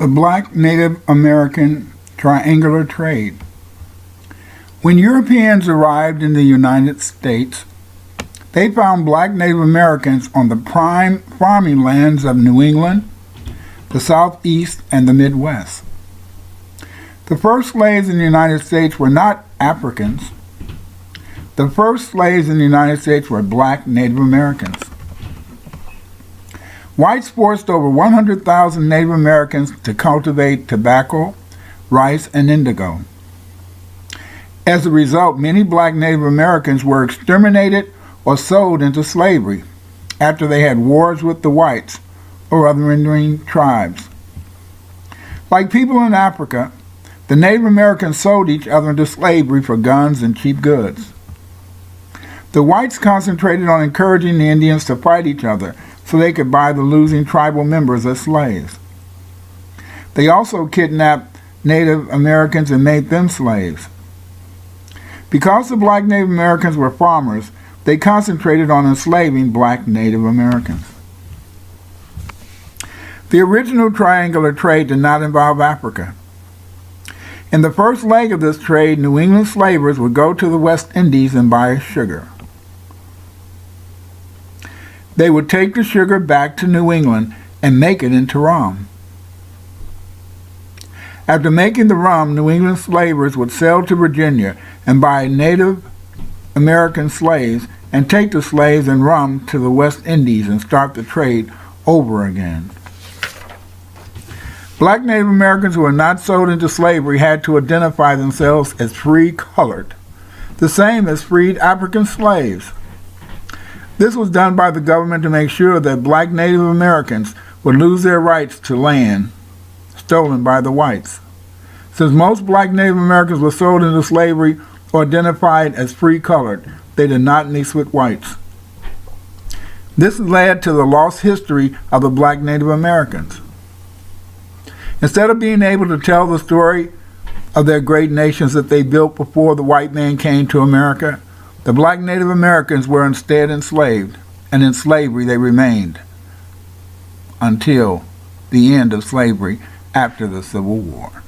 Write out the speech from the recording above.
The Black Native American Triangular Trade. When Europeans arrived in the United States, they found black Native Americans on the prime farming lands of New England, the Southeast, and the Midwest. The first slaves in the United States were not Africans. The first slaves in the United States were black Native Americans. Whites forced over 100,000 Native Americans to cultivate tobacco, rice, and indigo. As a result, many black Native Americans were exterminated or sold into slavery after they had wars with the whites or other Indian tribes. Like people in Africa, the Native Americans sold each other into slavery for guns and cheap goods. The whites concentrated on encouraging the Indians to fight each other so they could buy the losing tribal members as slaves. They also kidnapped Native Americans and made them slaves. Because the black Native Americans were farmers, they concentrated on enslaving black Native Americans. The original triangular trade did not involve Africa. In the first leg of this trade, New England slavers would go to the West Indies and buy sugar. They would take the sugar back to New England and make it into rum. After making the rum, New England slavers would sail to Virginia and buy Native American slaves and take the slaves and rum to the West Indies and start the trade over again. Black Native Americans who were not sold into slavery had to identify themselves as free-colored, the same as freed African slaves. This was done by the government to make sure that black Native Americans would lose their rights to land stolen by the whites. Since most black Native Americans were sold into slavery or identified as free-colored, they did not mix with whites. This led to the lost history of the black Native Americans. Instead of being able to tell the story of their great nations that they built before the white man came to America, the black Native Americans were instead enslaved, and in slavery they remained until the end of slavery after the Civil War.